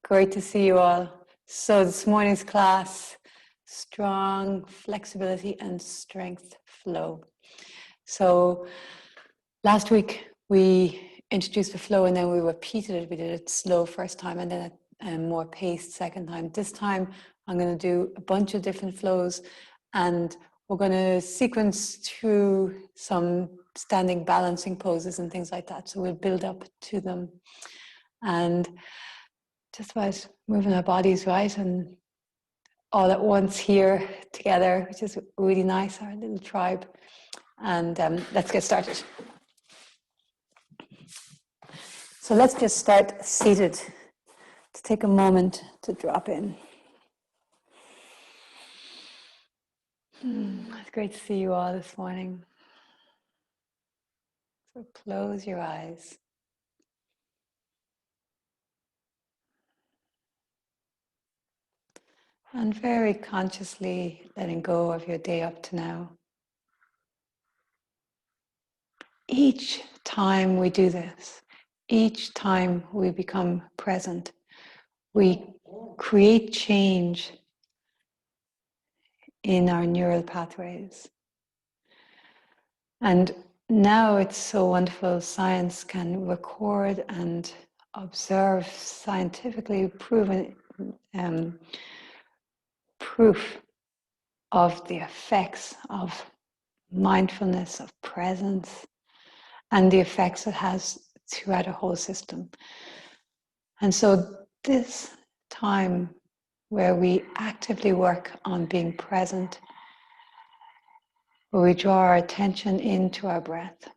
Great to see you all. So this morning's class, strong flexibility and strength flow. So last week we introduced the flow and then we repeated it. We did it slow first time and then a more paced second time. This time I'm going to do a bunch of different flows and we're going to sequence through some standing balancing poses and things like that. So we'll build up to them. And just about moving our bodies right and all at once here together, which is really nice, our little tribe. And let's get started. So let's just start seated to take a moment to drop in. It's great to see you all this morning. So close your eyes. And very consciously letting go of your day up to now. Each time we do this, each time we become present, we create change in our neural pathways. And now it's so wonderful, science can record and observe scientifically proven proof of the effects of mindfulness, of presence, and the effects it has throughout a whole system. And so this time where we actively work on being present, where we draw our attention into our breath,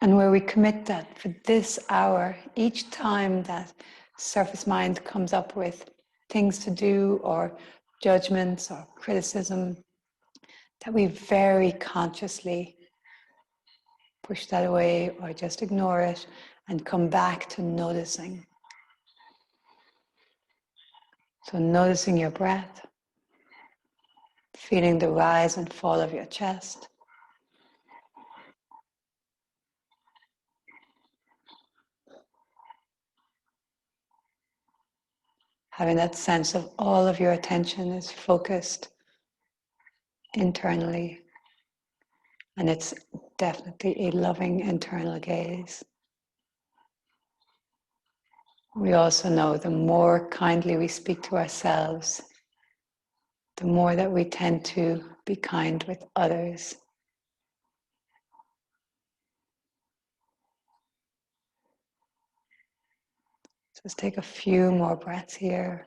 and where we commit that for this hour, each time that surface mind comes up with things to do or judgments or criticism, that we very consciously push that away or just ignore it and come back to noticing. So noticing your breath, feeling the rise and fall of your chest. Having that sense of all of your attention is focused internally. And it's definitely a loving internal gaze. We also know the more kindly we speak to ourselves, the more that we tend to be kind with others. Just take a few more breaths here.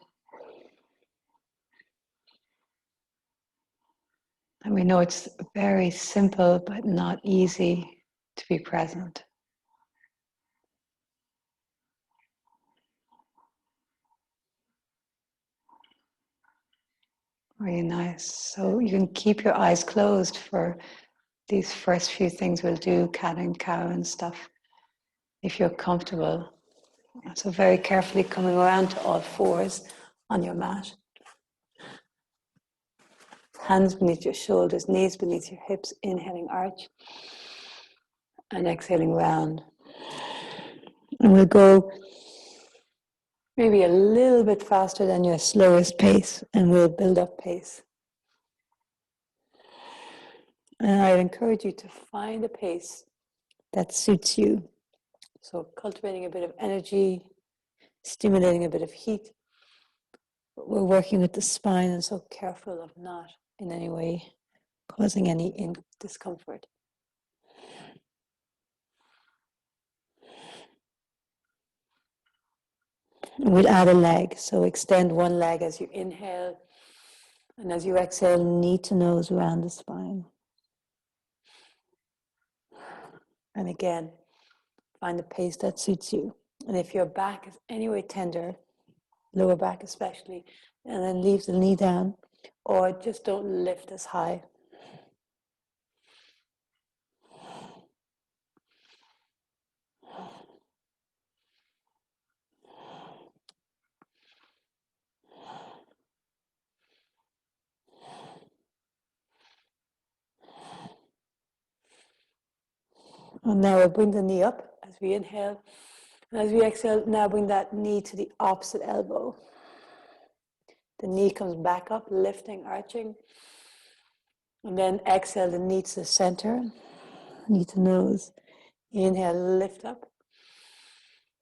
And we know it's very simple, but not easy to be present. Really nice. So you can keep your eyes closed for these first few things we'll do, cat and cow and stuff, if you're comfortable. So very carefully coming around to all fours on your mat. Hands beneath your shoulders, knees beneath your hips, inhaling arch and exhaling round. And we'll go maybe a little bit faster than your slowest pace and we'll build up pace. And I'd encourage you to find a pace that suits you. So cultivating a bit of energy, stimulating a bit of heat. But we're working with the spine and so careful of not in any way causing any discomfort. And we'll add a leg. So extend one leg as you inhale. And as you exhale, knee to nose around the spine. And again, find the pace that suits you. And if your back is anyway tender, lower back especially, and then leave the knee down, or just don't lift as high. And now we'll bring the knee up as we inhale, As we exhale, now bring that knee to the opposite elbow. The knee comes back up, lifting, arching. And then exhale, the knee to the center, knee to nose. Inhale, lift up.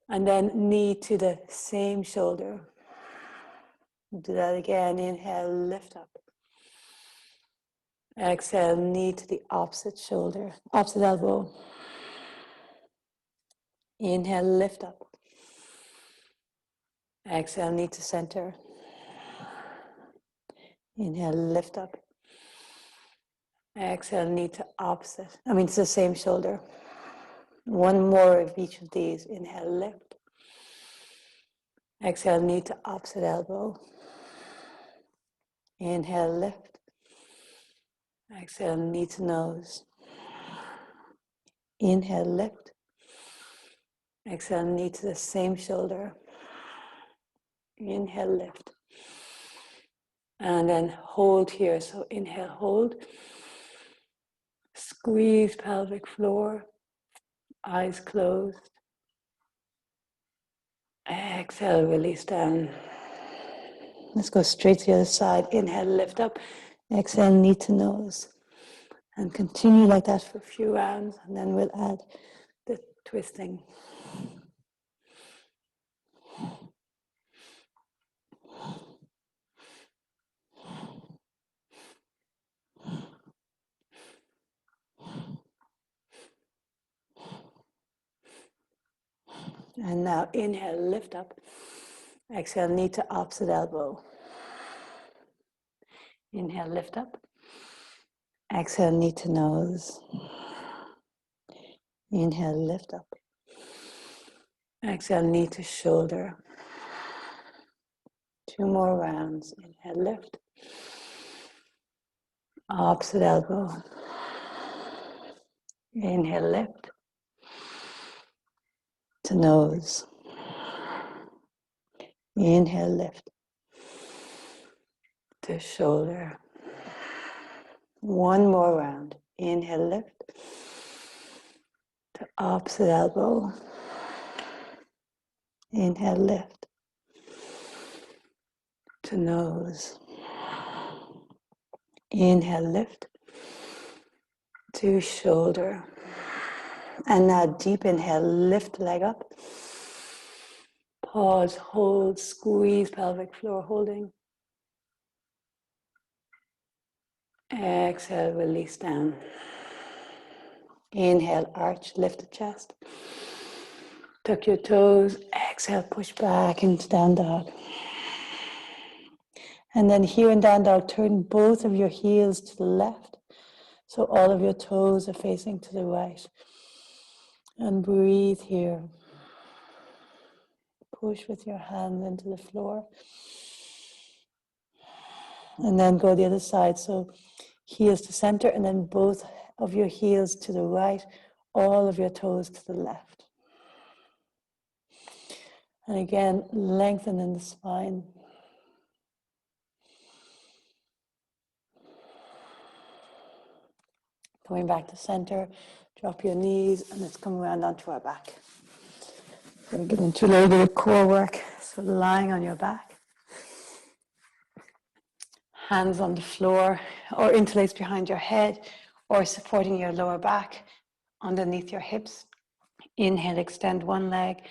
And then knee to the same shoulder. Do that again. Inhale, lift up. Exhale, knee to the opposite shoulder, opposite elbow. Inhale, lift up. Exhale, knee to center. Inhale, lift up. Exhale, knee to opposite. It's the same shoulder. One more of each of these. Inhale, lift. Exhale, knee to opposite elbow. Inhale, lift. Exhale, knee to nose. Inhale, lift. Exhale, knee to the same shoulder. Inhale, lift. And then hold here. So inhale, hold. Squeeze pelvic floor. Eyes closed. Exhale, release down. Let's go straight to the other side. Inhale, lift up. Exhale, knee to nose. And continue like that for a few rounds. And then we'll add the twisting. And now inhale, lift up. Exhale, knee to opposite elbow. Inhale, lift up. Exhale, knee to nose. Inhale, lift up. Exhale, knee to shoulder. 2 more rounds. Inhale, lift. Opposite elbow. Inhale, lift. To nose. Inhale, lift. To shoulder. 1 more round. Inhale, lift. To opposite elbow. Inhale, lift. To nose. Inhale, lift. To shoulder. And now deep inhale, lift the leg up. Pause, hold, squeeze pelvic floor, holding. Exhale, release down. Inhale, arch, lift the chest. Tuck your toes. Exhale, push back into down dog. And then here in down dog, turn both of your heels to the left. So all of your toes are facing to the right. And breathe here. Push with your hands into the floor. And then go the other side. So heels to center and then both of your heels to the right. All of your toes to the left. And again, lengthen in the spine. Going back to center, drop your knees, and let's come around onto our back. We're going to get into a little bit of core work. So lying on your back. Hands on the floor, or interlaced behind your head, or supporting your lower back underneath your hips. Inhale, extend one leg,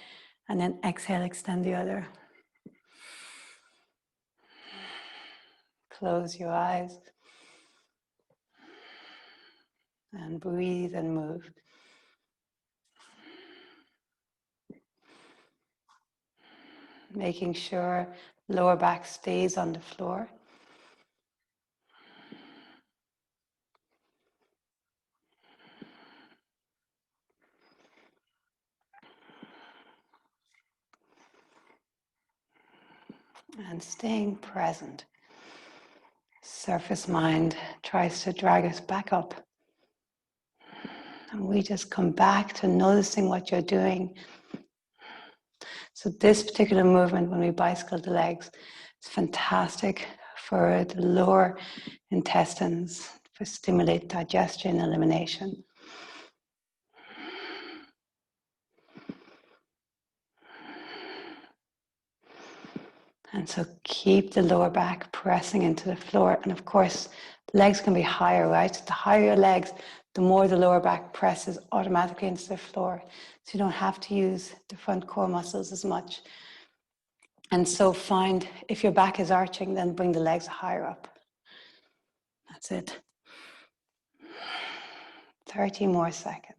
and then exhale, extend the other. Close your eyes. And breathe and move. Making sure lower back stays on the floor. And staying present. Surface mind tries to drag us back up. And we just come back to noticing what you're doing. So this particular movement, when we bicycle the legs, is fantastic for the lower intestines, for stimulate digestion, elimination. And so keep the lower back pressing into the floor. And of course, legs can be higher, right? The higher your legs, the more the lower back presses automatically into the floor. So you don't have to use the front core muscles as much. And so find, if your back is arching, then bring the legs higher up. That's it. 30 more seconds.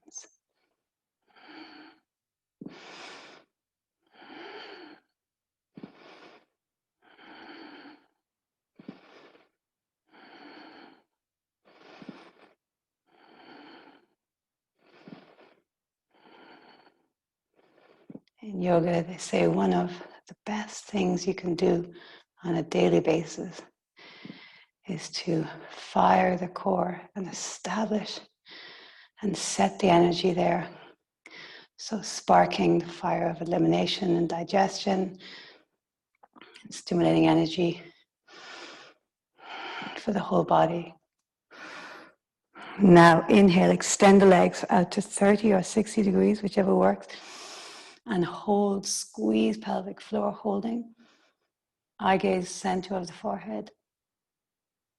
In yoga, they say one of the best things you can do on a daily basis is to fire the core and establish and set the energy there. So sparking the fire of elimination and digestion, and stimulating energy for the whole body. Now inhale, extend the legs out to 30 or 60 degrees, whichever works. And hold, squeeze pelvic floor, holding. Eye gaze center of the forehead.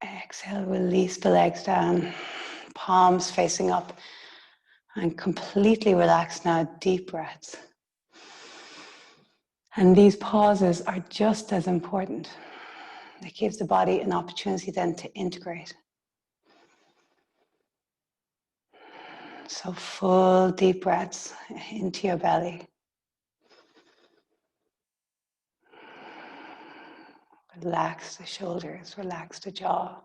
Exhale, release the legs down. Palms facing up. And completely relax now, deep breaths. And these pauses are just as important. It gives the body an opportunity then to integrate. So full deep breaths into your belly. Relax the shoulders, relax the jaw.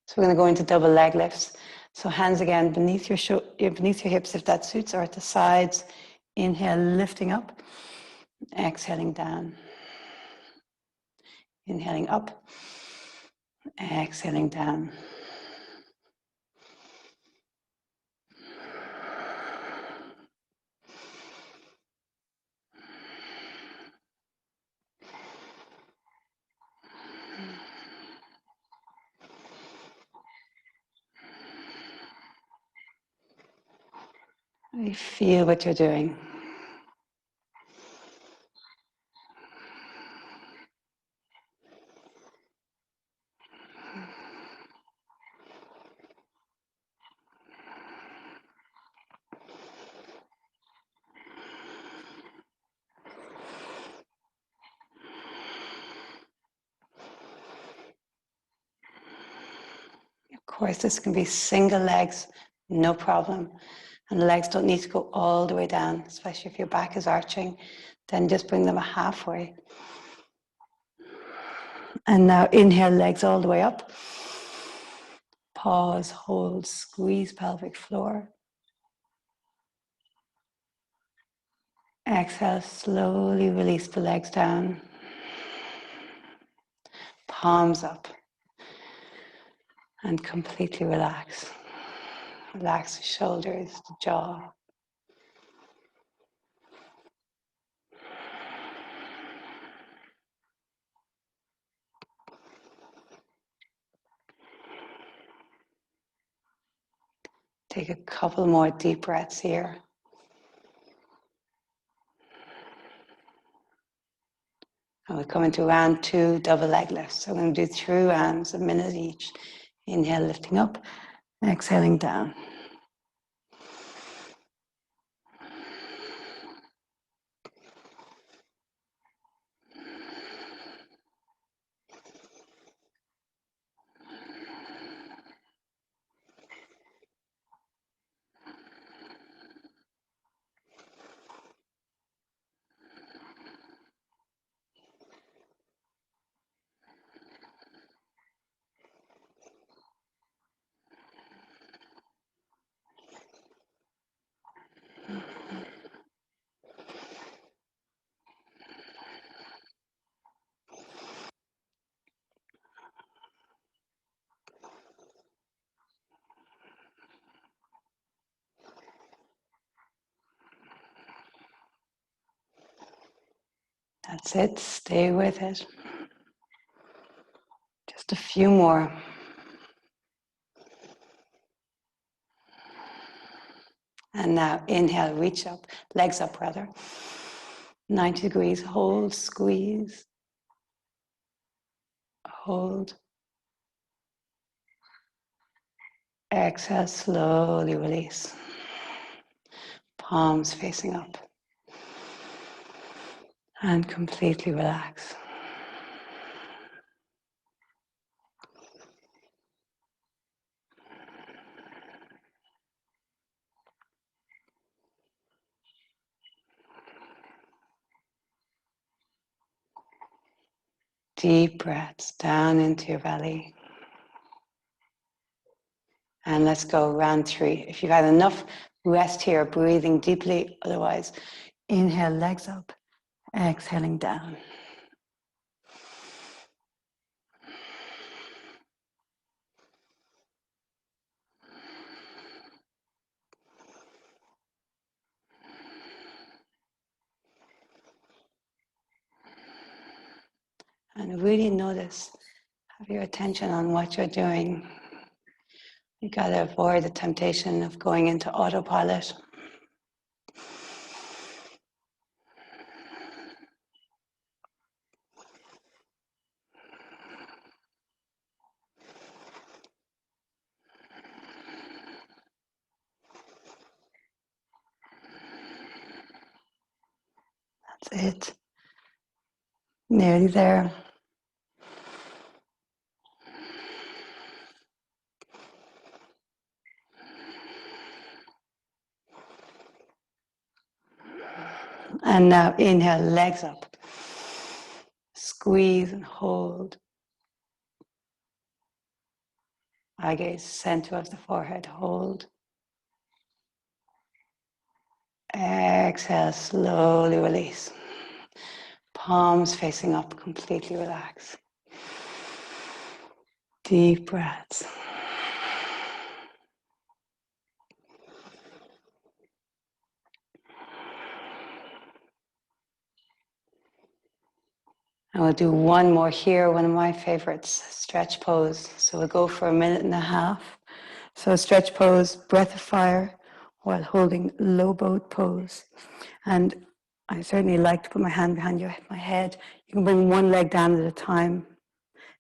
So we're going to go into double leg lifts. So hands again beneath your hips if that suits, or at the sides. Inhale, lifting up. Exhaling down. Inhaling up. Exhaling down. Really feel what you're doing. Of course, this can be single legs, no problem. And the legs don't need to go all the way down, especially if your back is arching. Then just bring them halfway. And now inhale, legs all the way up. Pause, hold, squeeze pelvic floor. Exhale, slowly release the legs down. Palms up. And completely relax. Relax the shoulders, the jaw. Take a couple more deep breaths here. And we'll come into round 2, double leg lifts. So I'm going to do 3 rounds, a minute each. Inhale, lifting up, exhaling down. That's it, stay with it. Just a few more. And now inhale, reach up, legs up rather. 90 degrees, hold, squeeze, hold. Exhale, slowly release. Palms facing up. And completely relax. Deep breaths down into your belly. And let's go round 3. If you've had enough, rest here, breathing deeply. Otherwise, inhale, legs up, exhaling down. And really notice, have your attention on what you're doing. You gotta avoid the temptation of going into autopilot. That's it. Nearly there. And now inhale, legs up. Squeeze and hold. Eye gaze center of the forehead, hold. Exhale, slowly release. Palms facing up, completely relax. Deep breaths. And we'll do one more here, one of my favorites, stretch pose. So we'll go for 1.5 minutes. So stretch pose, breath of fire, while holding low boat pose. And I certainly like to put my hand behind my head. You can bring one leg down at a time.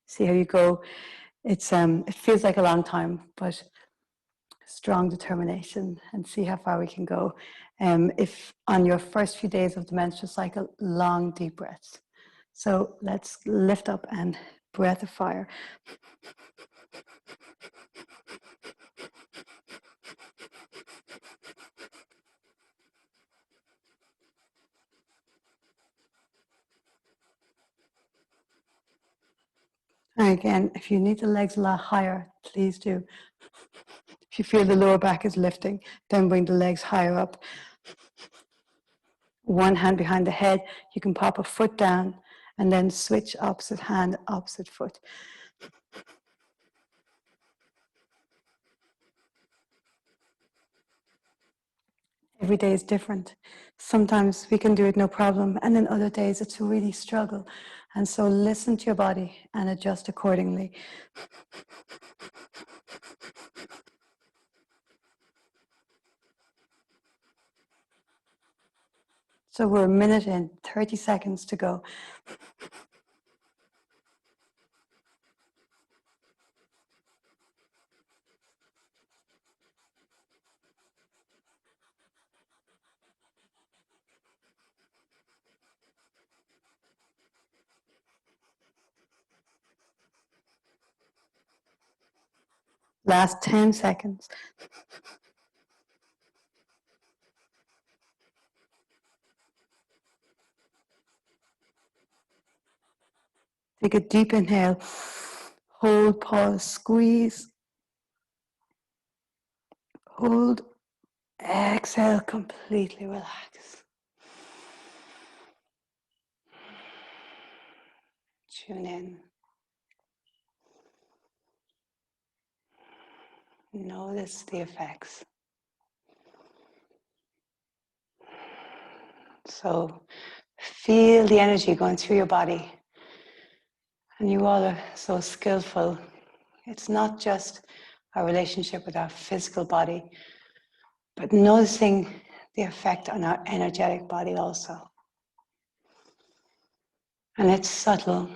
See how you go. It feels like a long time, but strong determination, and see how far we can go. If on your first few days of the menstrual cycle, long deep breaths. So let's lift up and breath of fire. And again, if you need the legs a lot higher, please do. If you feel the lower back is lifting, then bring the legs higher up. One hand behind the head, you can pop a foot down and then switch opposite hand, opposite foot. Every day is different. Sometimes we can do it no problem, and then other days it's a really struggle. And so listen to your body and adjust accordingly. So we're 1 minute in, 30 seconds to go. Last 10 seconds. Take a deep inhale. Hold, pause, squeeze. Hold. Exhale, completely relax. Tune in. Notice the effects. So feel the energy going through your body. And you all are so skillful. It's not just our relationship with our physical body, but noticing the effect on our energetic body also. And it's subtle.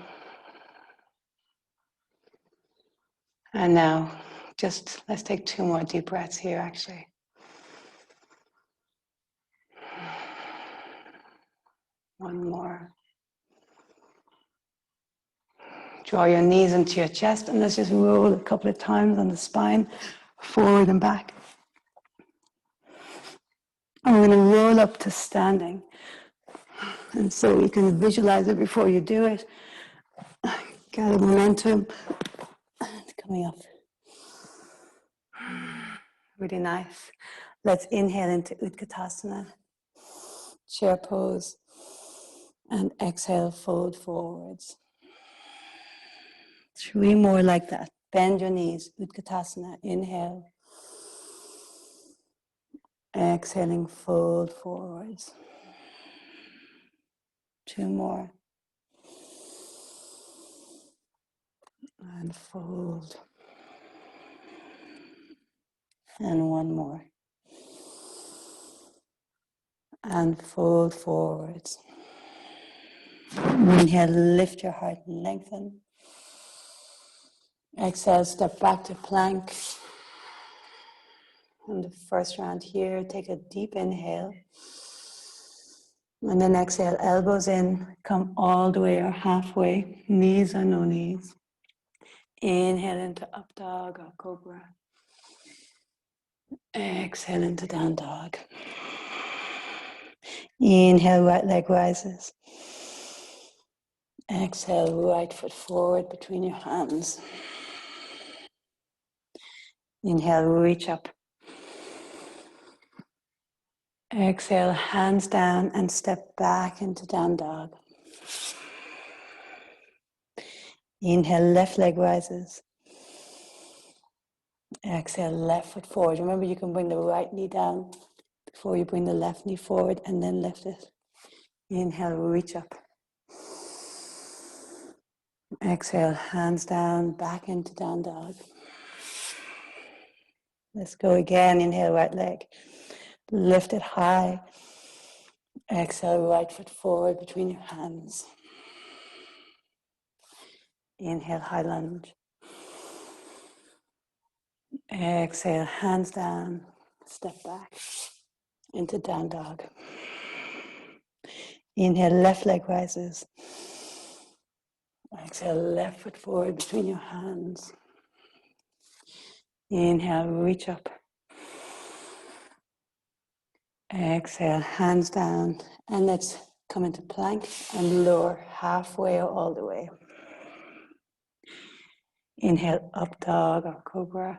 And now, just let's take 2 more deep breaths here, actually. One more. Draw your knees into your chest and let's just roll a couple of times on the spine, forward and back. And we're going to roll up to standing. And so you can visualize it before you do it. Gather momentum. It's coming up. Really nice. Let's inhale into Utkatasana, chair pose, and exhale, fold forwards. 3 more like that. Bend your knees, Utkatasana, inhale. Exhaling, fold forwards. 2 more. And fold. And 1 more. And fold forwards. Inhale, lift your heart and lengthen. Exhale, step back to plank. And the first round here, take a deep inhale. And then exhale, elbows in, come all the way or halfway, knees or no knees. Inhale into up dog or cobra. Exhale into down dog. Inhale, right leg rises. Exhale, right foot forward between your hands. Inhale, reach up. Exhale, hands down and step back into down dog. Inhale, left leg rises. Exhale, left foot forward. Remember, you can bring the right knee down before you bring the left knee forward and then lift it. Inhale, reach up. Exhale, hands down, back into down dog. Let's go again. Inhale, right leg. Lift it high. Exhale, right foot forward between your hands. Inhale, high lunge. Exhale, hands down, step back into down dog. Inhale, left leg rises. Exhale, left foot forward between your hands. Inhale, reach up. Exhale, hands down, and let's come into plank and lower halfway or all the way. Inhale, up dog or cobra.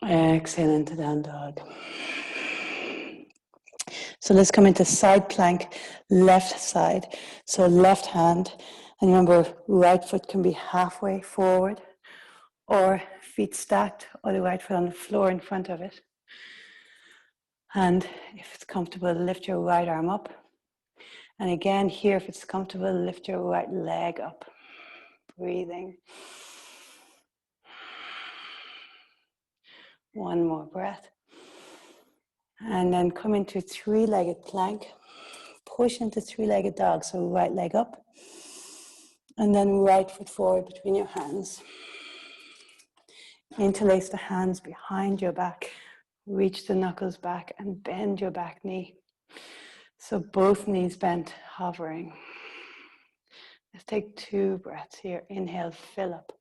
Exhale into down dog. So let's come into side plank, left side. So left hand, and remember, right foot can be halfway forward or feet stacked or the right foot on the floor in front of it. And if it's comfortable, lift your right arm up. And again, here, if it's comfortable, lift your right leg up. Breathing. 1 more breath. And then come into 3-legged plank. Push into 3-legged dog. So right leg up. And then right foot forward between your hands. Interlace the hands behind your back. Reach the knuckles back and bend your back knee. So both knees bent, hovering. Let's take 2 breaths here. Inhale, fill up.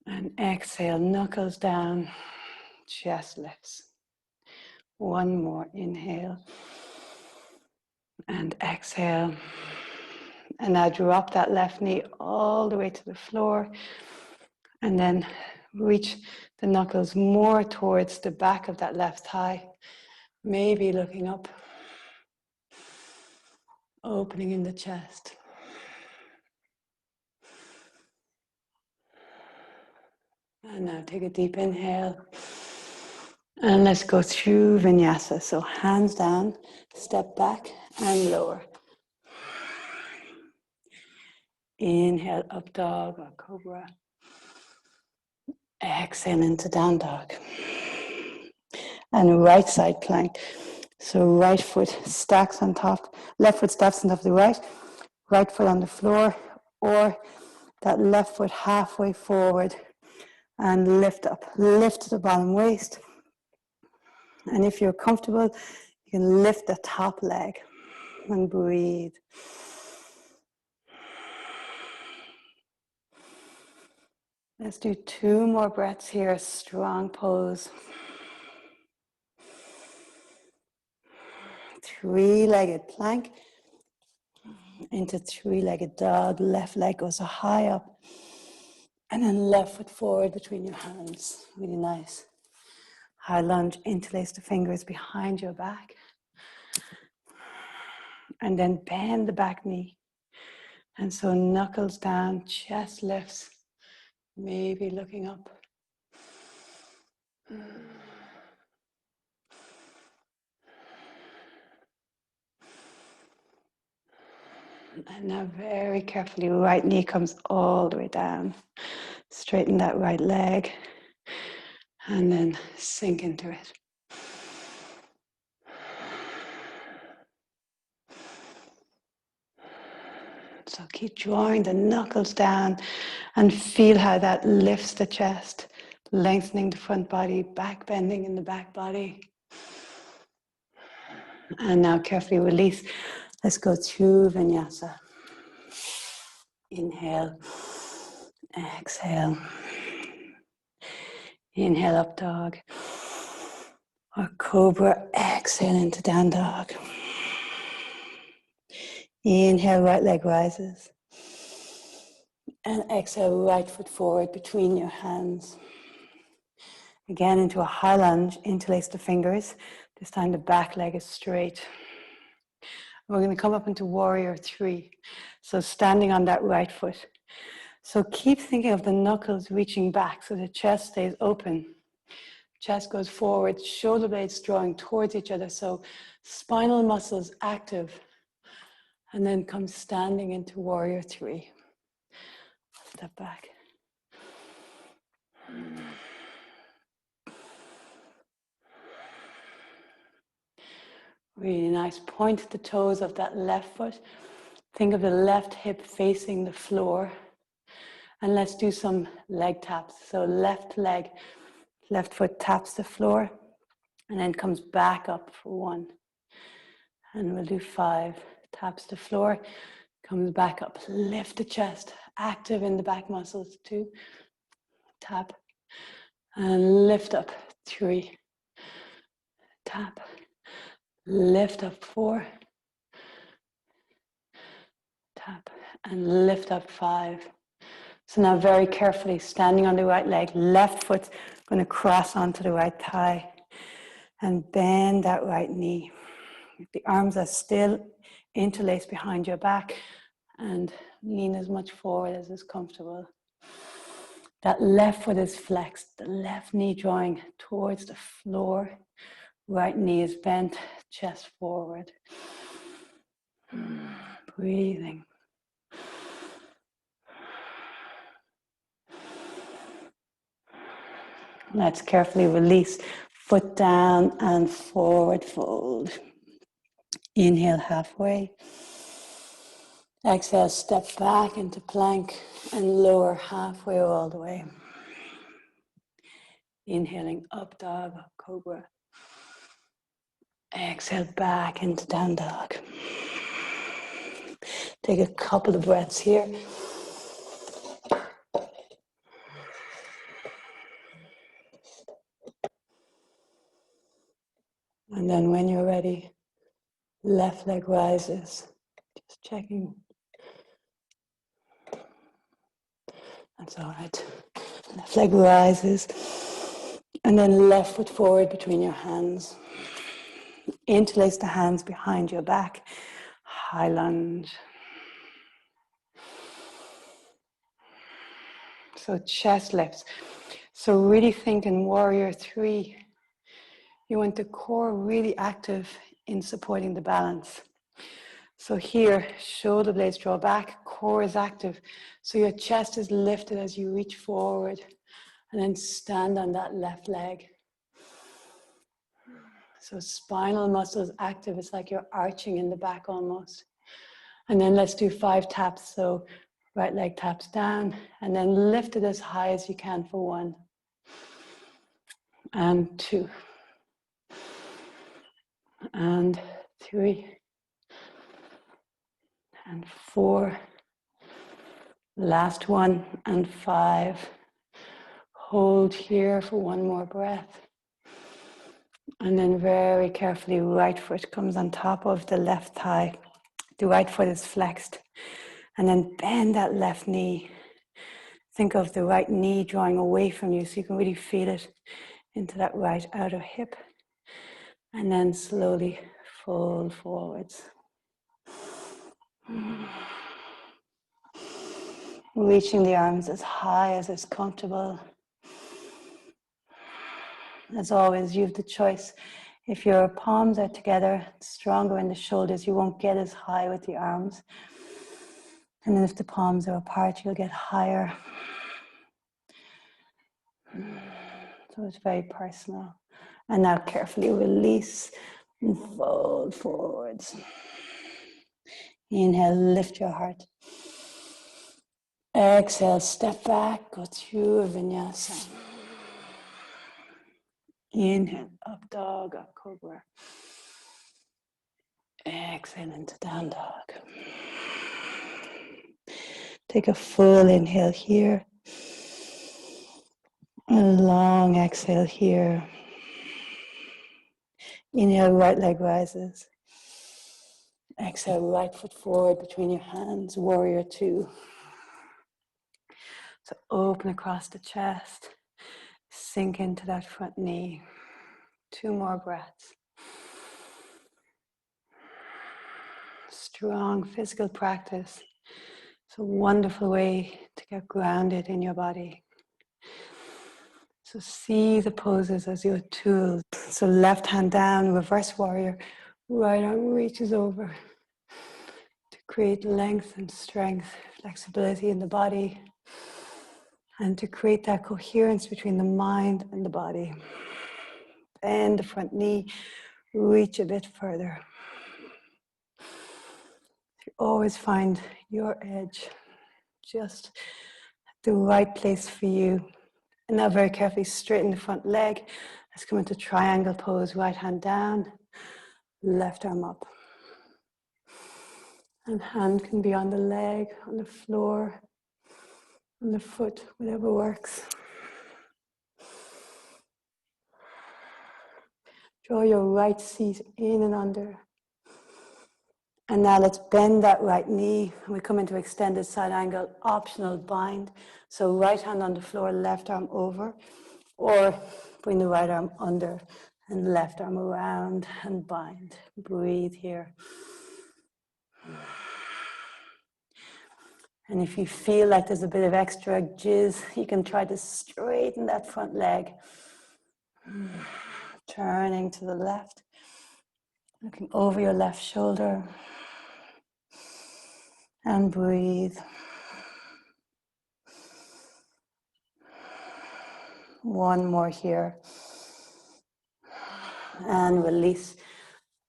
And exhale, knuckles down, chest lifts. 1 more, inhale. And exhale. And now drop that left knee all the way to the floor. And then reach the knuckles more towards the back of that left thigh. Maybe looking up. Opening in the chest. And now take a deep inhale. And let's go through vinyasa. So hands down, step back and lower. Inhale, up dog or cobra. Exhale into down dog. And right side plank. So right foot stacks on top, left foot stacks on top of the right foot on the floor, or that left foot halfway forward and lift up. Lift the bottom waist. And if you're comfortable, you can lift the top leg and breathe. Let's do 2 more breaths here, strong pose. 3-legged plank into 3-legged dog. Left leg goes high up. And then left foot forward between your hands. Really nice. High lunge, interlace the fingers behind your back. And then bend the back knee. And so knuckles down, chest lifts, maybe looking up. And now very carefully, right knee comes all the way down. Straighten that right leg. And then sink into it. So keep drawing the knuckles down and feel how that lifts the chest, lengthening the front body, back bending in the back body. And now carefully release. Let's go through vinyasa. Inhale, exhale. Inhale, up dog. Or cobra, exhale into down dog. Inhale, right leg rises. And exhale, right foot forward between your hands. Again, into a high lunge, interlace the fingers. This time the back leg is straight. We're going to come up into warrior 3. So standing on that right foot. So keep thinking of the knuckles reaching back so the chest stays open. Chest goes forward, shoulder blades drawing towards each other. So spinal muscles active. And then come standing into warrior 3. Step back. Really nice. Point the toes of that left foot. Think of the left hip facing the floor. And let's do some leg taps. So left leg, left foot taps the floor and then comes back up for 1. And we'll do 5. Taps the floor, comes back up. Lift the chest, active in the back muscles. 2. Tap. And lift up. 3. Tap. Lift up. 4. Tap. And lift up. 5. So now very carefully, standing on the right leg, left foot going to cross onto the right thigh and bend that right knee. The arms are still interlaced behind your back and lean as much forward as is comfortable. That left foot is flexed, the left knee drawing towards the floor. Right knee is bent, chest forward. Breathing. Let's carefully release. Foot down and forward fold. Inhale halfway. Exhale, step back into plank and lower halfway all the way. Inhaling up dog, cobra. Exhale back into down dog. Take a couple of breaths here. And then when you're ready, left leg rises. Just checking. That's all right. Left leg rises. And then left foot forward between your hands. Interlace the hands behind your back. High lunge. So chest lifts. So really think in warrior 3. You want the core really active in supporting the balance. So here, shoulder blades draw back, core is active. So your chest is lifted as you reach forward And then stand on that left leg. So spinal muscles active. It's like you're arching in the back almost. And then let's do 5 taps. So right leg taps down and then lift it as high as you can for 1 and 2 and 3 and 4. Last 1 and 5. Hold here for 1 more breath. And then very carefully, right foot comes on top of the left thigh. The right foot is flexed. And then bend that left knee. Think of the right knee drawing away from you so you can really feel it into that right outer hip. And then slowly fold forwards. Reaching the arms as high as is comfortable. As always, you have the choice. If your palms are together, stronger in the shoulders, you won't get as high with the arms. And then if the palms are apart, you'll get higher. So it's very personal. And now carefully release and fold forwards. Inhale, lift your heart. Exhale, step back, go through a vinyasa. Inhale, up dog, up cobra. Exhale into down dog. Take a full inhale here. A long exhale here. Inhale, right leg rises. Exhale, right foot forward between your hands, warrior 2. So open across the chest. Sink into that front knee. 2 more breaths. Strong physical practice. It's a wonderful way to get grounded in your body. So see the poses as your tools. So left hand down, reverse warrior. Right arm reaches over to create length and strength, flexibility in the body, and to create that coherence between the mind and the body. Bend the front knee, reach a bit further. You always find your edge, just the right place for you. And now very carefully straighten the front leg. Let's come into triangle pose, right hand down, left arm up. And hand can be on the leg, on the floor, on the foot, whatever works. Draw your right seat in and under. And now let's bend that right knee. We come into extended side angle, optional bind. So right hand on the floor, left arm over. Or bring the right arm under and left arm around and bind. Breathe here. And if you feel like there's a bit of extra jizz, you can try to straighten that front leg. Turning to the left, looking over your left shoulder. And breathe. One more here. And release.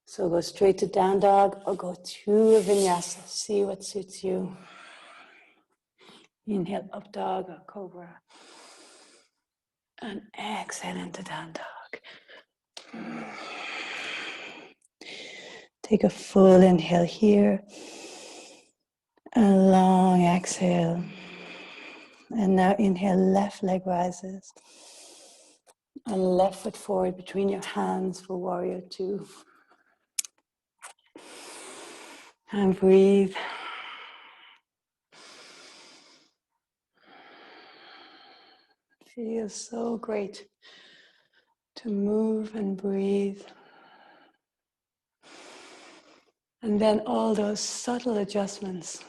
So go straight to down dog or go to a vinyasa. See what suits you. Inhale, up dog or cobra. And exhale into down dog. Take a full inhale here. A long exhale. And now inhale, left leg rises. And left foot forward between your hands for warrior 2. And breathe. Feels so great to move and breathe. And then all those subtle adjustments.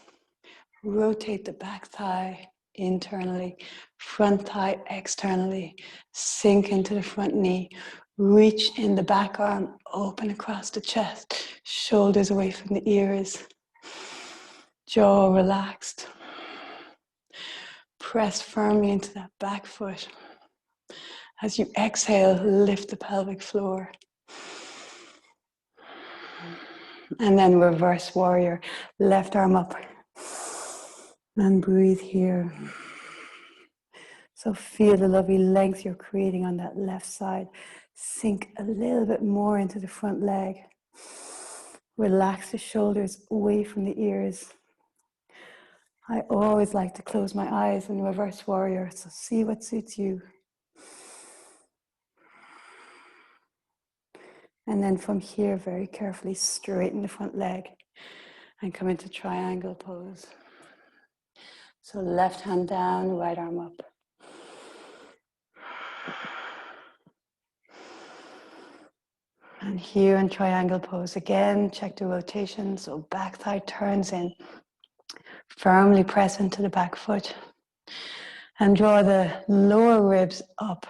Rotate the back thigh internally, front thigh externally. Sink into the front knee. Reach in the back arm, open across the chest. Shoulders away from the ears. Jaw relaxed. Press firmly into that back foot. As you exhale, lift the pelvic floor. And then reverse warrior, left arm up. And breathe here. So feel the lovely length you're creating on that left side. Sink a little bit more into the front leg. Relax the shoulders away from the ears. I always like to close my eyes in reverse warrior, so see what suits you. And then from here, very carefully straighten the front leg and come into triangle pose. So left hand down, right arm up. And here in triangle pose again, check the rotation. So back thigh turns in. Firmly press into the back foot. And draw the lower ribs up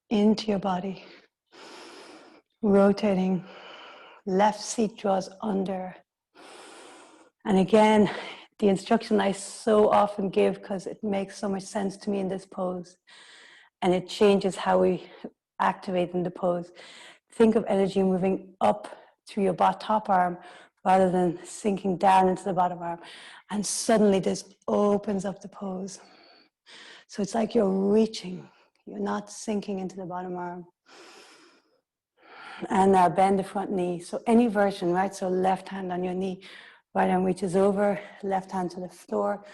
into your body. Rotating. Left seat draws under. And again, the instruction I so often give because it makes so much sense to me in this pose. And it changes how we activate in the pose. Think of energy moving up through your top arm rather than sinking down into the bottom arm. And suddenly this opens up the pose. So it's like you're reaching. You're not sinking into the bottom arm. And now bend the front knee. So any version, right? So left hand on your knee, right arm reaches over, left hand to the floor,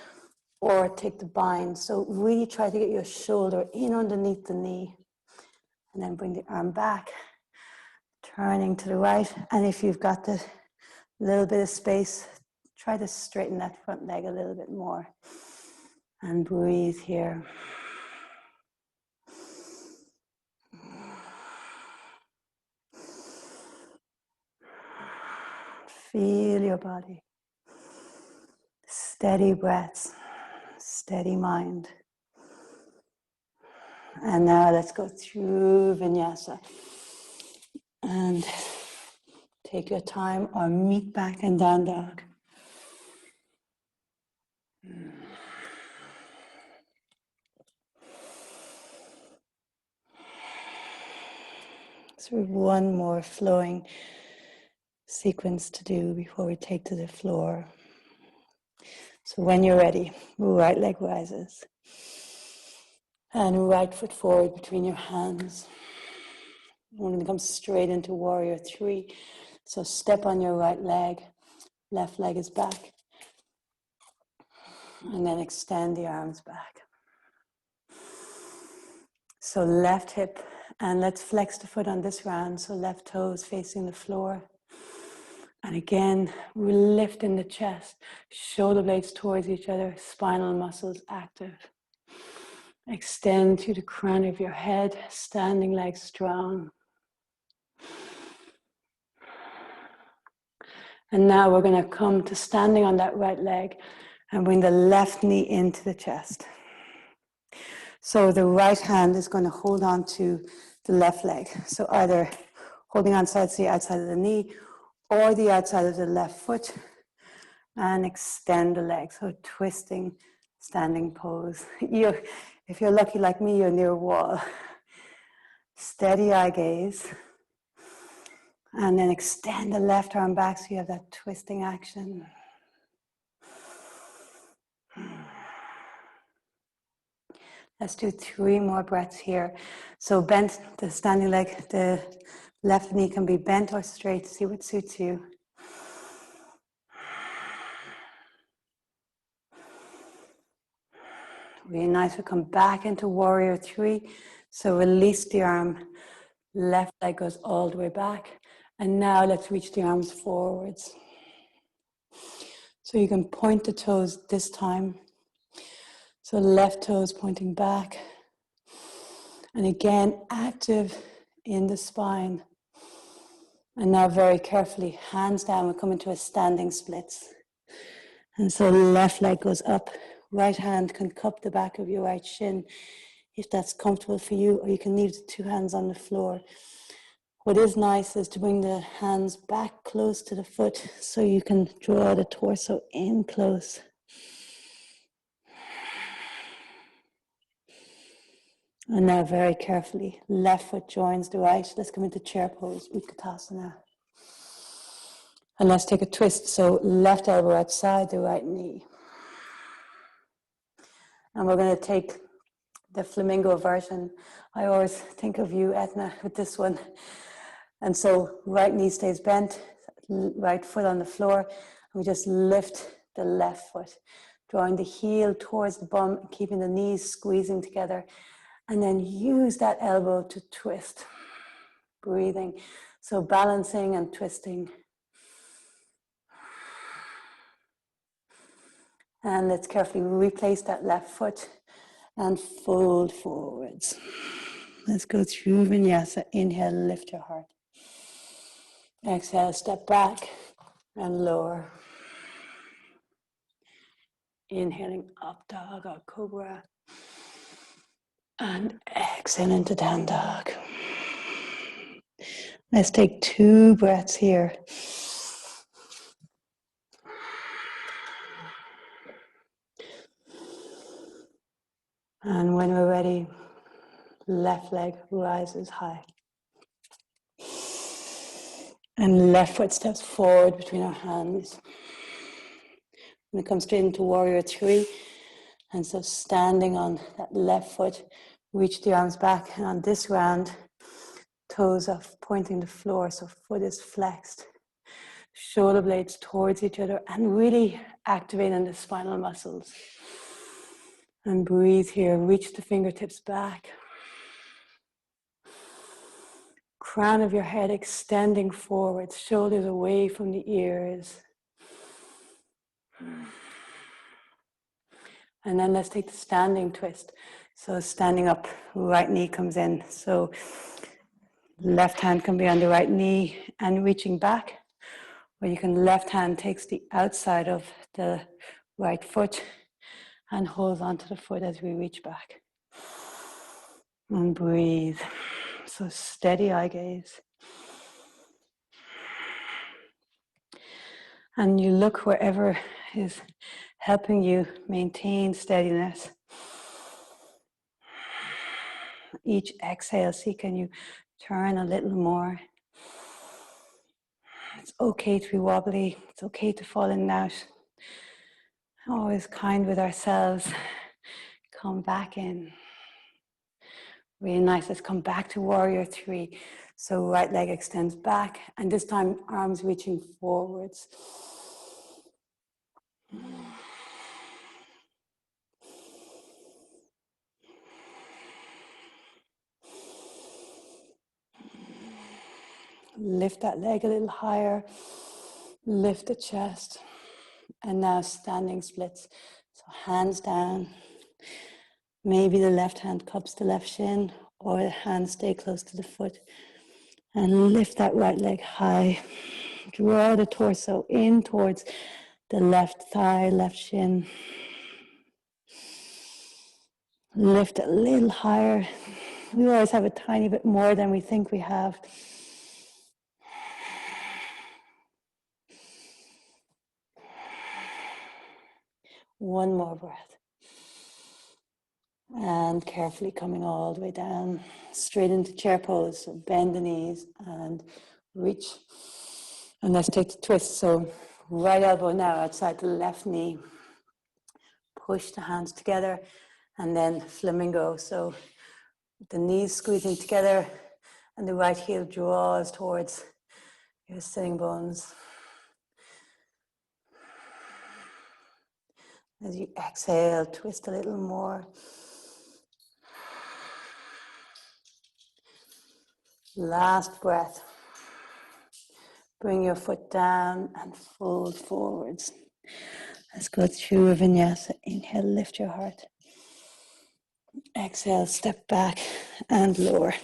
or take the bind. So really try to get your shoulder in underneath the knee. And then bring the arm back, turning to the right. And if you've got the little bit of space, try to straighten that front leg a little bit more. And breathe here. Feel your body. Steady breaths, steady mind. And now let's go through vinyasa. And take your time or meet back in down dog. So we have one more flowing sequence to do before we take to the floor. So when you're ready, right leg rises. And right foot forward between your hands. We're going to come straight into warrior 3. So step on your right leg. Left leg is back. And then extend the arms back. So left hip. And let's flex the foot on this round. So left toes facing the floor. And again, we lift in the chest. Shoulder blades towards each other. Spinal muscles active. Extend to the crown of your head. Standing legs strong. And now we're going to come to standing on that right leg and bring the left knee into the chest. So the right hand is going to hold on to the left leg. So either holding on to the outside of the knee or the outside of the left foot, and extend the leg. So twisting, standing pose. If you're lucky like me, you're near a wall. Steady eye gaze. And then extend the left arm back so you have that twisting action. Let's do 3 more breaths here. So bent, the standing leg, the left knee can be bent or straight. See what suits you. Really nice. We'll come back into warrior 3. So release the arm. Left leg goes all the way back. And now let's reach the arms forwards. So you can point the toes this time. So left toes pointing back. And again, active in the spine. And now very carefully, hands down, we'll come into a standing splits. And so left leg goes up. Right hand can cup the back of your right shin if that's comfortable for you, or you can leave the 2 hands on the floor. What is nice is to bring the hands back close to the foot so you can draw the torso in close. And now very carefully, left foot joins the right. Let's come into chair pose, Utkatasana. And let's take a twist. So left elbow outside the right knee. And we're going to take the flamingo version. I always think of you, Etna, with this one. And so right knee stays bent, right foot on the floor. And we just lift the left foot, drawing the heel towards the bum, keeping the knees squeezing together. And then use that elbow to twist, breathing. So balancing and twisting. And let's carefully replace that left foot and fold forwards. Let's go through vinyasa. Inhale, lift your heart. Exhale, step back and lower. Inhaling up dog or cobra. And exhale into down dog. Let's take 2 breaths here. And when we're ready, left leg rises high. And left foot steps forward between our hands. And we come straight into warrior 3. And so standing on that left foot, reach the arms back. And on this round, toes are pointing the floor, so foot is flexed. Shoulder blades towards each other and really activating the spinal muscles. And breathe here, reach the fingertips back. Crown of your head extending forward, shoulders away from the ears. And then let's take the standing twist. So standing up, right knee comes in. So left hand can be on the right knee and reaching back. Or you can, left hand takes the outside of the right foot and holds onto the foot as we reach back. And breathe. So steady eye gaze. And you look wherever is helping you maintain steadiness. Each exhale, see, can you turn a little more? It's okay to be wobbly. It's okay to fall in and out. Always kind with ourselves. Come back in. Really nice. Let's come back to warrior 3. So right leg extends back, and this time arms reaching forwards. Lift that leg a little higher. Lift the chest. And now standing splits. So hands down. Maybe the left hand cups the left shin, or the hands stay close to the foot. And lift that right leg high. Draw the torso in towards the left thigh, left shin. Lift a little higher. We always have a tiny bit more than we think we have. One more breath. And carefully coming all the way down, straight into chair pose. So bend the knees and reach. And let's take the twist. So right elbow now outside the left knee. Push the hands together and then flamingo. So the knees squeezing together and the right heel draws towards your sitting bones. As you exhale, twist a little more. Last breath. Bring your foot down and fold forwards. Let's go through a vinyasa. Inhale, lift your heart. Exhale, step back and lower.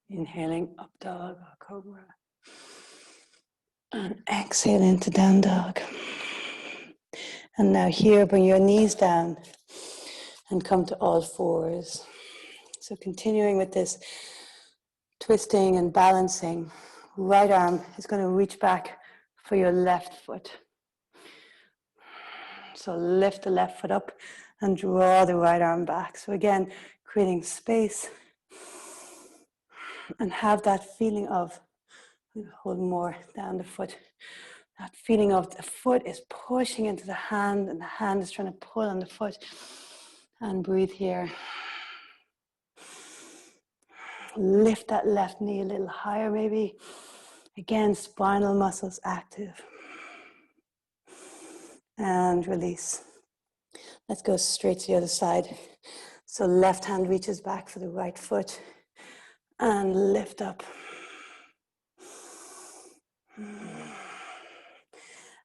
Inhaling up dog or cobra. And exhale into down dog. And now here, bring your knees down and come to all fours. So continuing with this twisting and balancing, right arm is going to reach back for your left foot. So lift the left foot up and draw the right arm back. So again, creating space and have that feeling of, hold more down the foot, that feeling of the foot is pushing into the hand and the hand is trying to pull on the foot. And breathe here. Lift that left knee a little higher maybe. Again, spinal muscles active. And release. Let's go straight to the other side. So left hand reaches back for the right foot and lift up.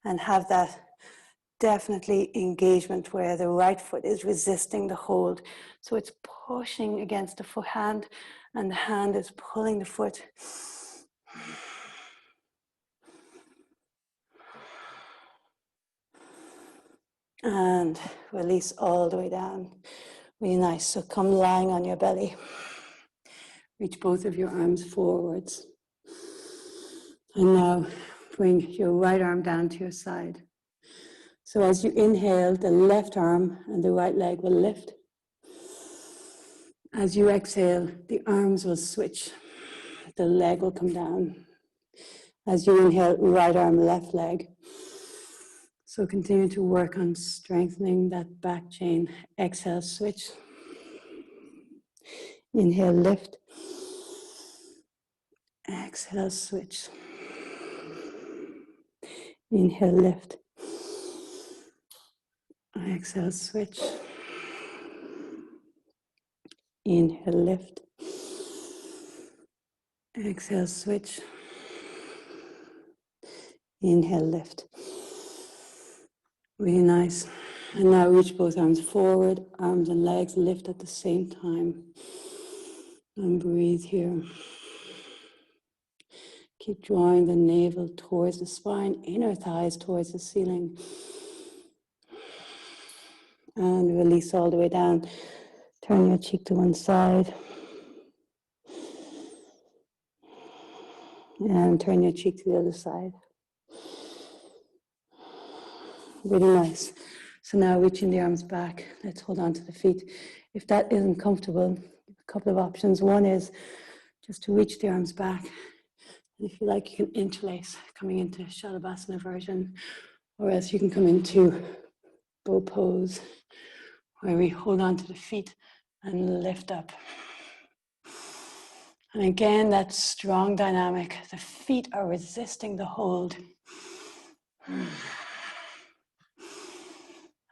And have that definitely engagement where the right foot is resisting the hold. So it's pushing against the foot hand and the hand is pulling the foot. And release all the way down. Really nice. So come lying on your belly. Reach both of your arms forwards. And now bring your right arm down to your side. So as you inhale, the left arm and the right leg will lift. As you exhale, the arms will switch. The leg will come down. As you inhale, right arm, left leg. So continue to work on strengthening that back chain. Exhale, switch. Inhale, lift. Exhale, switch. Inhale, lift. Exhale, switch. Inhale, lift. Exhale, switch. Inhale, lift. Really nice. And now reach both arms forward, arms and legs lift at the same time. And breathe here. Keep drawing the navel towards the spine, inner thighs towards the ceiling. And release all the way down. Turn your cheek to one side. And turn your cheek to the other side. Really nice. So now reaching the arms back. Let's hold on to the feet. If that isn't comfortable, a couple of options. One is just to reach the arms back. And if you like, you can interlace coming into Shalabhasana version. Or else you can come into bow pose, where we hold on to the feet and lift up. And again, that strong dynamic. The feet are resisting the hold.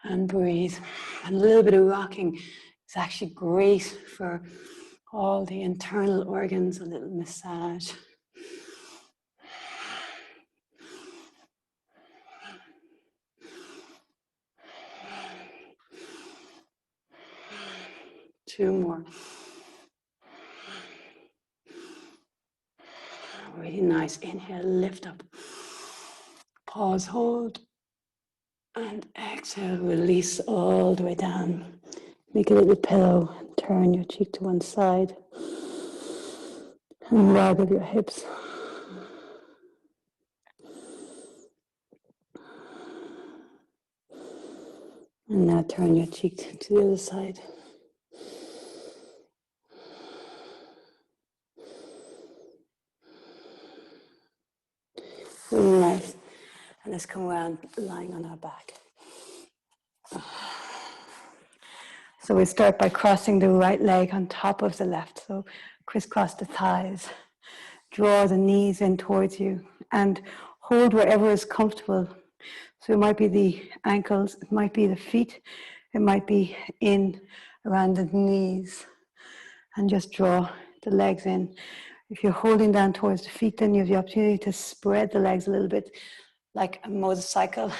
And breathe. And a little bit of rocking is actually great for all the internal organs, a little massage. Two more. Really nice. Inhale, lift up. Pause, hold. And exhale, release all the way down. Make a little pillow. Turn your cheek to one side. And waggle your hips. And now turn your cheek to the other side. Really nice. And let's come around lying on our back. So we start by crossing the right leg on top of the left. So crisscross the thighs. Draw the knees in towards you and hold wherever is comfortable. So it might be the ankles, it might be the feet, it might be in around the knees. And just draw the legs in. If you're holding down towards the feet, then you have the opportunity to spread the legs a little bit like a motorcycle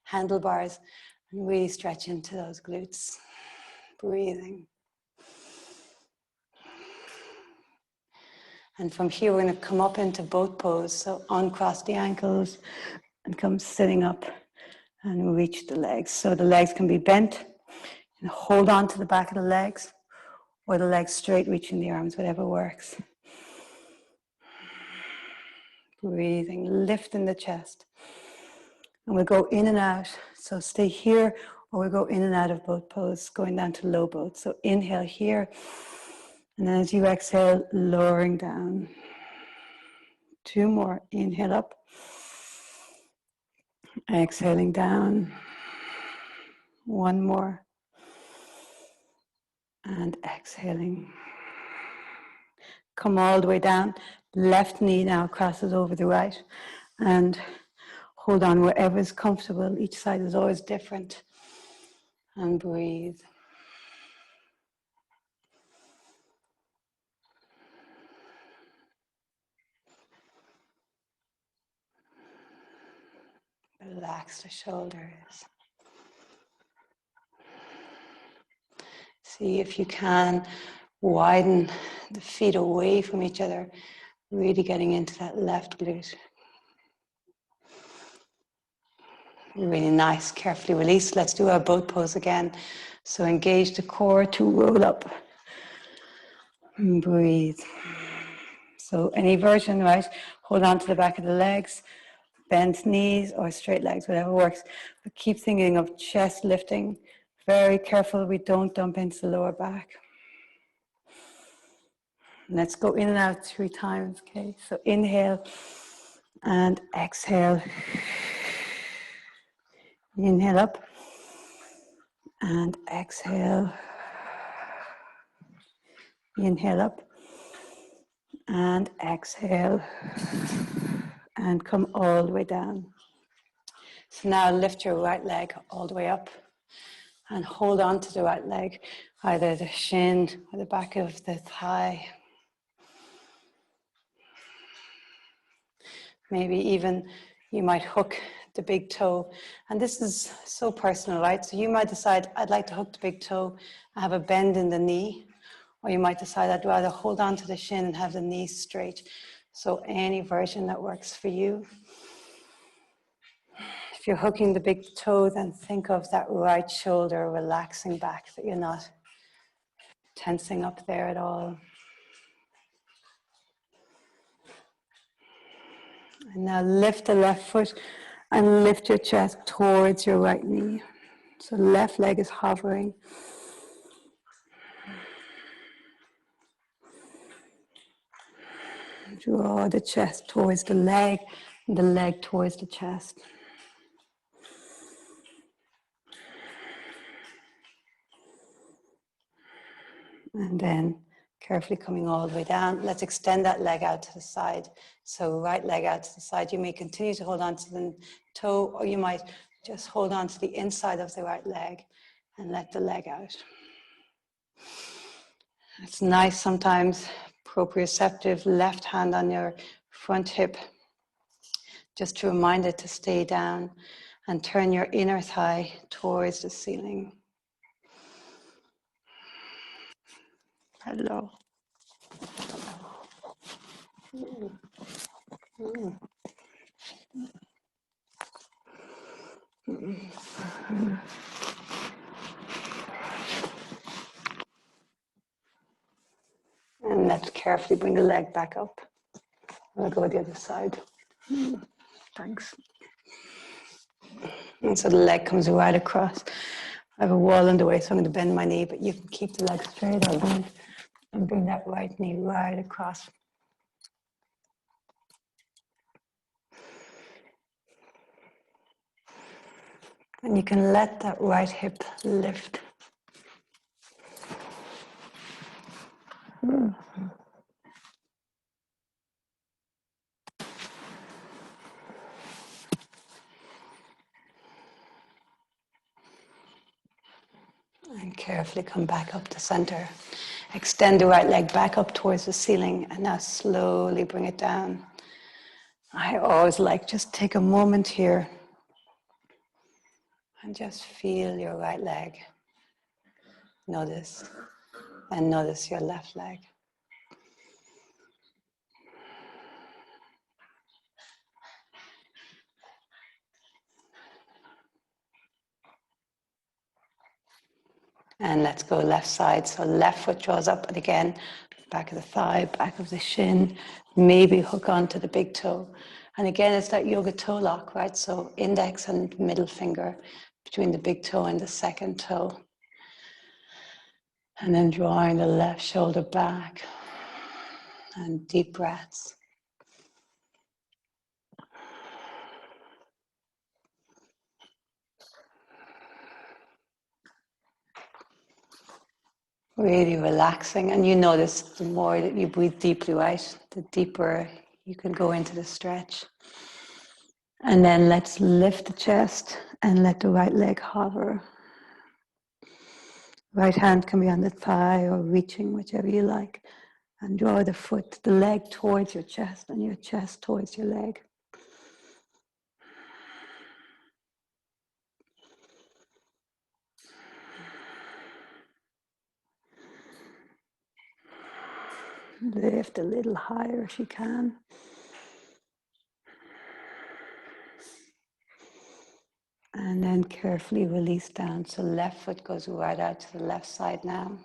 handlebars and really stretch into those glutes. Breathing. And from here, we're going to come up into boat pose. So uncross the ankles and come sitting up and reach the legs. So the legs can be bent and hold on to the back of the legs, or the legs straight, reaching the arms, whatever works. Breathing, lifting the chest. And we'll go in and out. So stay here, or we'll go in and out of both poses, going down to low boat. So inhale here, and then as you exhale, lowering down. 2 more. Inhale up. Exhaling down. 1 more. And exhaling. Come all the way down. Left knee now crosses over the right. And hold on wherever is comfortable. Each side is always different. And breathe. Relax the shoulders. See if you can widen the feet away from each other, really getting into that left glute. Really nice, carefully release. Let's do our boat pose again. So engage the core to roll up. And breathe. So any version, right? Hold on to the back of the legs, bend knees or straight legs, whatever works. But keep thinking of chest lifting. Very careful we don't dump into the lower back. Let's go in and out 3 times, okay? So inhale and exhale. Inhale up and exhale. Inhale up and exhale. And come all the way down. So now lift your right leg all the way up and hold on to the right leg, either the shin or the back of the thigh. Maybe even you might hook the big toe. And this is so personal, right? So you might decide, I'd like to hook the big toe and have a bend in the knee. Or you might decide, I'd rather hold on to the shin and have the knee straight. So any version that works for you. If you're hooking the big toe, then think of that right shoulder relaxing back, that you're not tensing up there at all. And now lift the left foot and lift your chest towards your right knee. So left leg is hovering. Draw the chest towards the leg and the leg towards the chest. And then carefully coming all the way down. Let's extend that leg out to the side. So right leg out to the side. You may continue to hold on to the toe, or you might just hold on to the inside of the right leg and let the leg out. It's nice sometimes, proprioceptive, left hand on your front hip, just to remind it to stay down, and turn your inner thigh towards the ceiling. Hello. And let's carefully bring the leg back up. I'll go the other side. Thanks. And so the leg comes right across. I have a wall in the way, so I'm going to bend my knee, but you can keep the leg straight or bend and bring that right knee right across. And you can let that right hip lift. And carefully come back up to center. Extend the right leg back up towards the ceiling, and now slowly bring it down. I always like just take a moment here and just feel your right leg. Notice, and notice your left leg. And let's go left side. So left foot draws up, and again, back of the thigh, back of the shin, maybe hook onto the big toe. And again, it's that yoga toe lock, right? So index and middle finger between the big toe and the second toe. And then drawing the left shoulder back and deep breaths. Really relaxing. And you notice the more that you breathe deeply, right? The deeper you can go into the stretch. And then let's lift the chest and let the right leg hover. Right hand can be on the thigh or reaching, whichever you like. And draw the foot, the leg towards your chest and your chest towards your leg. Lift a little higher if you can. And then carefully release down. So left foot goes right out to the left side now.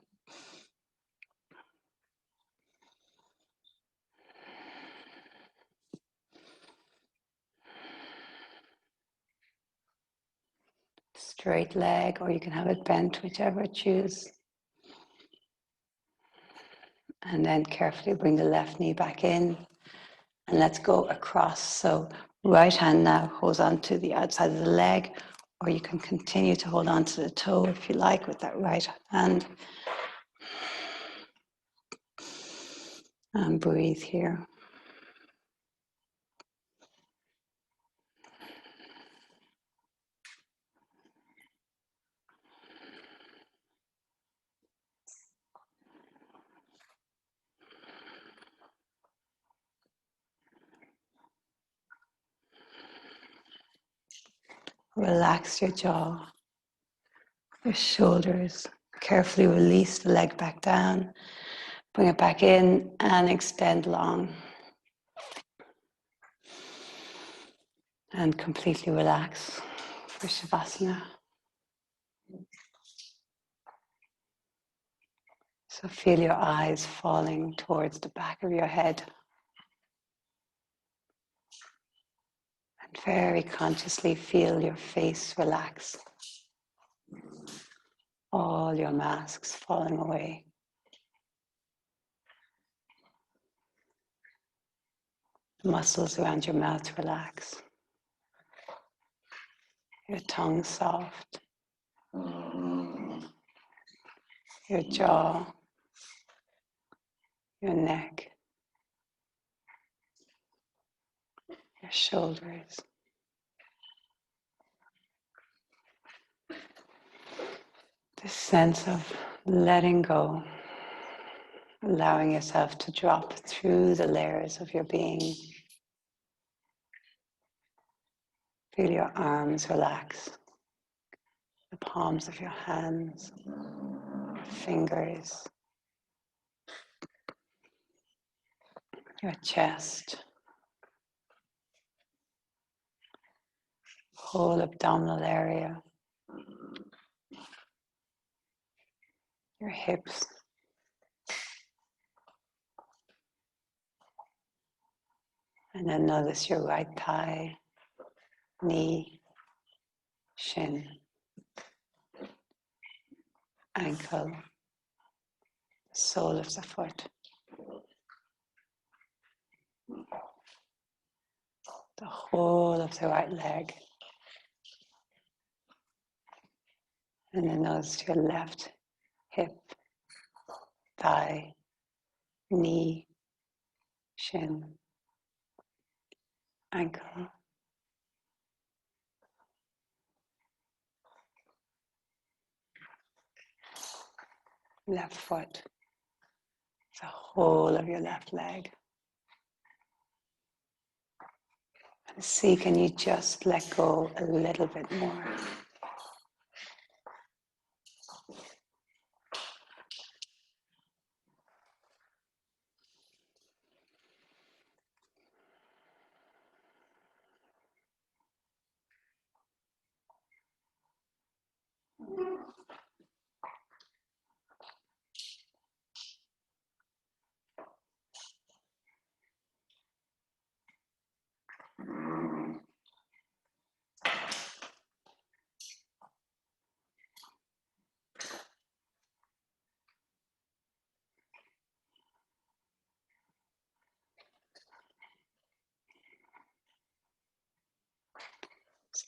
Straight leg, or you can have it bent, whichever you choose. And then carefully bring the left knee back in. And let's go across. So right hand now holds on to the outside of the leg, or you can continue to hold on to the toe if you like with that right hand. And breathe here. Relax your jaw, your shoulders. Carefully release the leg back down. Bring it back in and extend long. And completely relax for Shavasana. So feel your eyes falling towards the back of your head. And very consciously feel your face relax. All your masks falling away. The muscles around your mouth relax. Your tongue soft. Your jaw. Your neck. Your shoulders. This sense of letting go. Allowing yourself to drop through the layers of your being. Feel your arms relax. The palms of your hands, your fingers, your chest, whole abdominal area, your hips, and then notice your right thigh, knee, shin, ankle, sole of the foot, the whole of the right leg, and then notice your left hip, thigh, knee, shin, ankle, left foot, the whole of your left leg. And see, can you just let go a little bit more?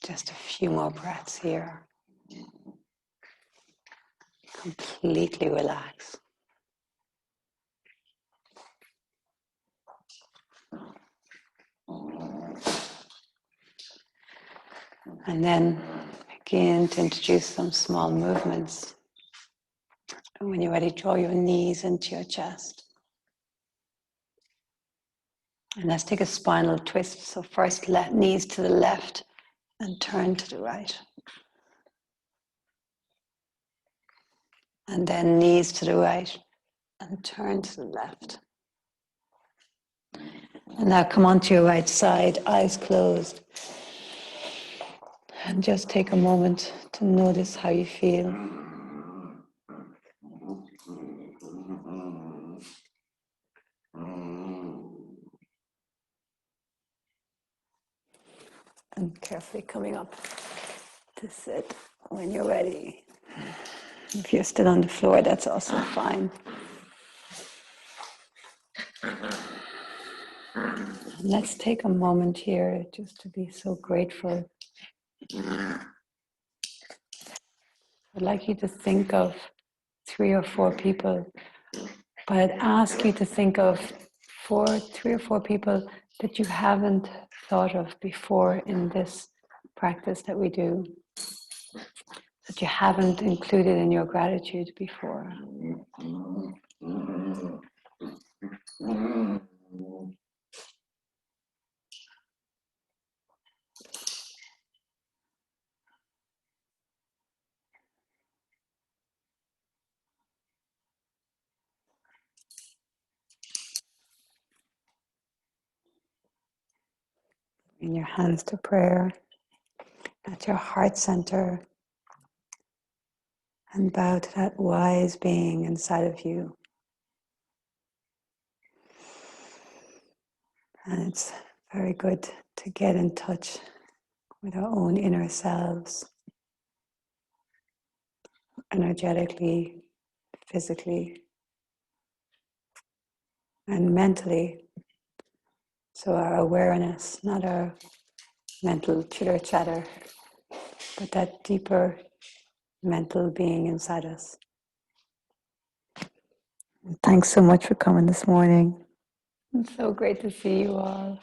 Just a few more breaths here. Completely relax. And then begin to introduce some small movements. And when you're ready, draw your knees into your chest. And let's take a spinal twist. So first, knees to the left and turn to the right. And then knees to the right and turn to the left. And now come onto your right side, eyes closed. And just take a moment to notice how you feel. And carefully coming up to sit when you're ready. If you're still on the floor, that's also fine. Let's take a moment here just to be so grateful. I'd like you to think of 3 or 4 people, but I'd ask you to think of 3 or 4 people that you haven't thought of before in this practice that we do, that you haven't included in your gratitude before. Bring your hands to prayer at your heart center and bow to that wise being inside of you. And it's very good to get in touch with our own inner selves, energetically, physically, and mentally. So our awareness, not our mental chitter chatter, but that deeper mental being inside us. Thanks so much for coming this morning. It's so great to see you all.